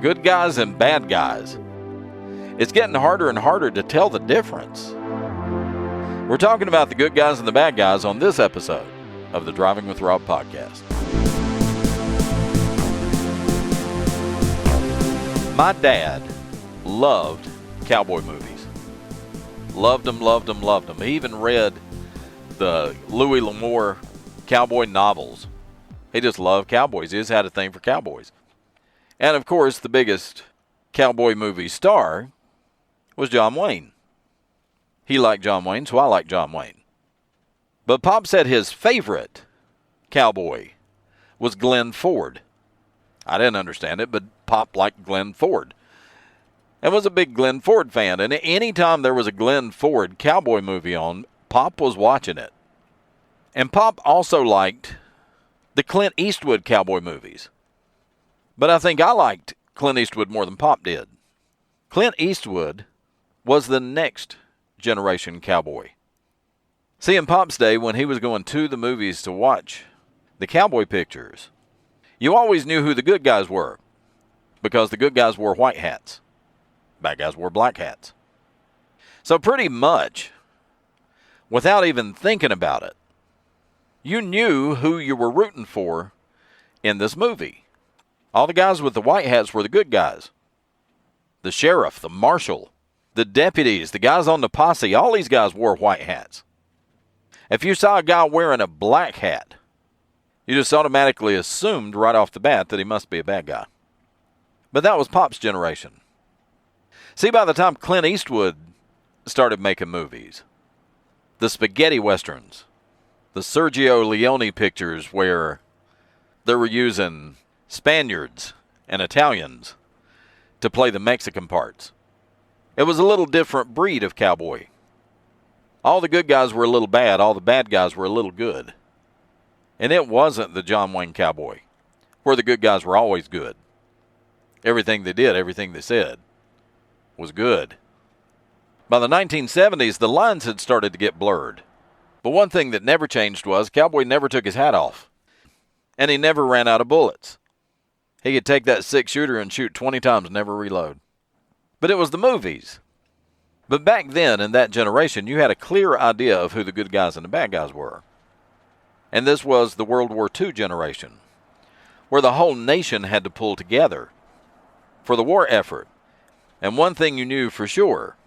Good guys and bad guys. It's getting harder and harder to tell the difference. We're talking about the good guys and the bad guys on this episode of the Driving with Rob podcast. My dad loved cowboy movies. Loved them, loved them, loved them. He even read the Louis L'Amour cowboy novels. He just loved cowboys. He just had a thing for cowboys. And, of course, the biggest cowboy movie star was John Wayne. He liked John Wayne, so I like John Wayne. But Pop said his favorite cowboy was Glenn Ford. I didn't understand it, but Pop liked Glenn Ford and was a big Glenn Ford fan. And any time there was a Glenn Ford cowboy movie on, Pop was watching it. And Pop also liked the Clint Eastwood cowboy movies. But I think I liked Clint Eastwood more than Pop did. Clint Eastwood was the next generation cowboy. See, in Pop's day, when he was going to the movies to watch the cowboy pictures, you always knew who the good guys were because the good guys wore white hats. Bad guys wore black hats. So pretty much, without even thinking about it, you knew who you were rooting for in this movie. All the guys with the white hats were the good guys. The sheriff, the marshal, the deputies, the guys on the posse, all these guys wore white hats. If you saw a guy wearing a black hat, you just automatically assumed right off the bat that he must be a bad guy. But that was Pop's generation. See, by the time Clint Eastwood started making movies, the spaghetti westerns, the Sergio Leone pictures where they were using Spaniards and Italians to play the Mexican parts. It was a little different breed of cowboy. All the good guys were a little bad, all the bad guys were a little good. And it wasn't the John Wayne cowboy, where the good guys were always good. Everything they did, everything they said, was good. By the 1970s, the lines had started to get blurred. But one thing that never changed was cowboy never took his hat off. And he never ran out of bullets. He could take that 6-shooter and shoot 20 times and never reload. But it was the movies. But back then, in that generation, you had a clear idea of who the good guys and the bad guys were. And this was the World War II generation, where the whole nation had to pull together for the war effort. And one thing you knew for sure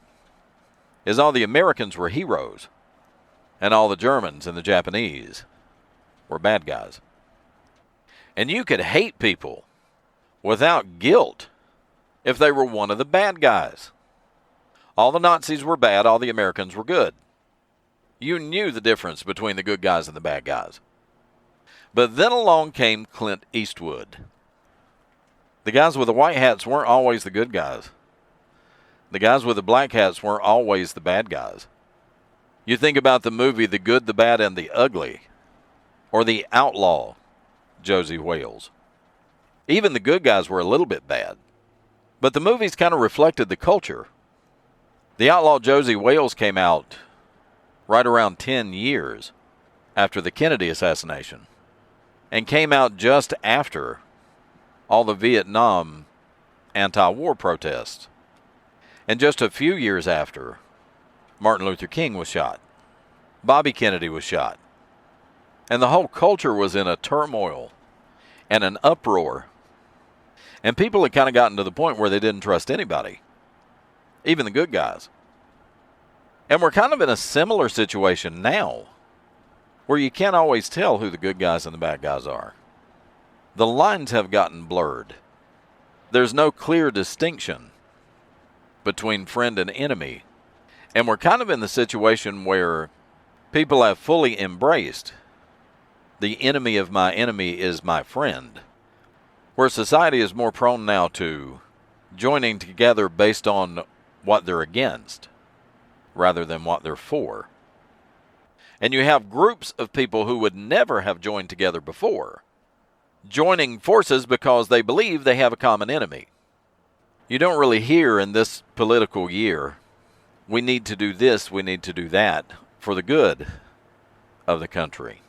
is all the Americans were heroes, and all the Germans and the Japanese were bad guys. And you could hate people without guilt if they were one of the bad guys. All the Nazis were bad, all the Americans were good. You knew the difference between the good guys and the bad guys. But then along came Clint Eastwood. The guys with the white hats weren't always the good guys. The guys with the black hats weren't always the bad guys. You think about the movie The Good, the Bad, and the Ugly, or The Outlaw, Josie Wales. Even the good guys were a little bit bad. But the movies kind of reflected the culture. The Outlaw Josie Wales came out right around 10 years after the Kennedy assassination, and came out just after all the Vietnam anti-war protests, and just a few years after Martin Luther King was shot, Bobby Kennedy was shot, and the whole culture was in a turmoil and an uproar. And people had kind of gotten to the point where they didn't trust anybody, even the good guys. And we're kind of in a similar situation now, where you can't always tell who the good guys and the bad guys are. The lines have gotten blurred. There's no clear distinction between friend and enemy. And we're kind of in the situation where people have fully embraced the enemy of my enemy is my friend, where society is more prone now to joining together based on what they're against rather than what they're for. And you have groups of people who would never have joined together before, joining forces because they believe they have a common enemy. You don't really hear in this political year, we need to do this, we need to do that for the good of the country,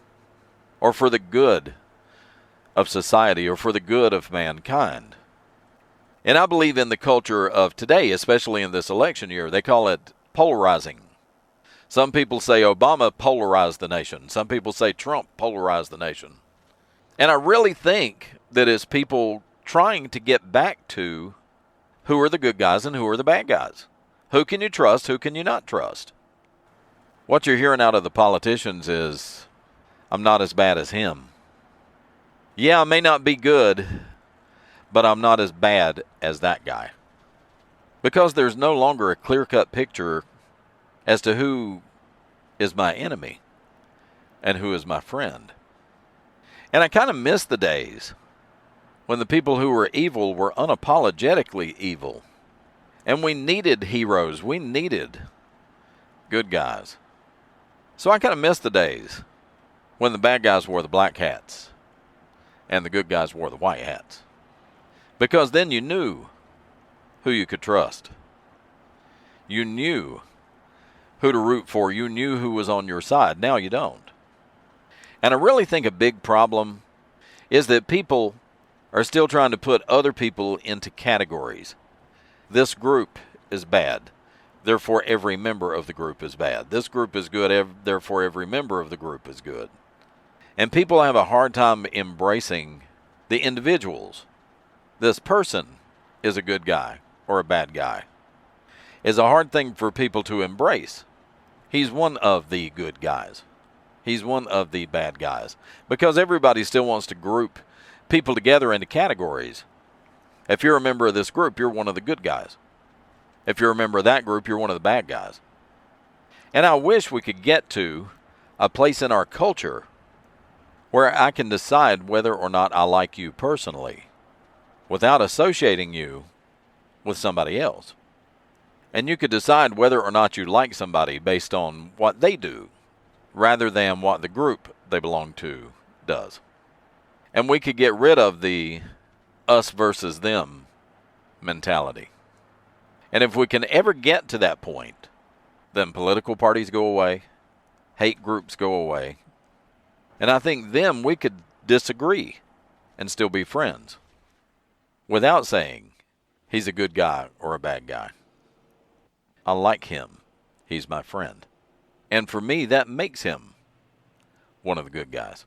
or for the good of society, or for the good of mankind. And I believe in the culture of today, especially in this election year, they call it polarizing. Some people say Obama polarized the nation. Some people say Trump polarized the nation. And I really think that it's people trying to get back to who are the good guys and who are the bad guys. Who can you trust? Who can you not trust? What you're hearing out of the politicians is, I'm not as bad as him. Yeah, I may not be good, but I'm not as bad as that guy. Because there's no longer a clear-cut picture as to who is my enemy and who is my friend. And I kind of miss the days when the people who were evil were unapologetically evil. And we needed heroes. We needed good guys. So I kind of miss the days when the bad guys wore the black hats and the good guys wore the white hats. Because then you knew who you could trust. You knew who to root for. You knew who was on your side. Now you don't. And I really think a big problem is that people are still trying to put other people into categories. This group is bad, therefore every member of the group is bad. This group is good, therefore every member of the group is good. And people have a hard time embracing the individuals. This person is a good guy or a bad guy. It's a hard thing for people to embrace. He's one of the good guys. He's one of the bad guys. Because everybody still wants to group people together into categories. If you're a member of this group, you're one of the good guys. If you're a member of that group, you're one of the bad guys. And I wish we could get to a place in our culture where I can decide whether or not I like you personally without associating you with somebody else. And you could decide whether or not you like somebody based on what they do rather than what the group they belong to does. And we could get rid of the us versus them mentality. And if we can ever get to that point, then political parties go away, hate groups go away, and I think then we could disagree and still be friends without saying he's a good guy or a bad guy. I like him. He's my friend. And for me, that makes him one of the good guys.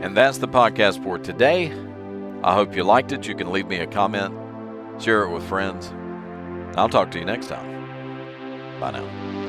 And that's the podcast for today. I hope you liked it. You can leave me a comment, share it with friends. I'll talk to you next time. Bye now.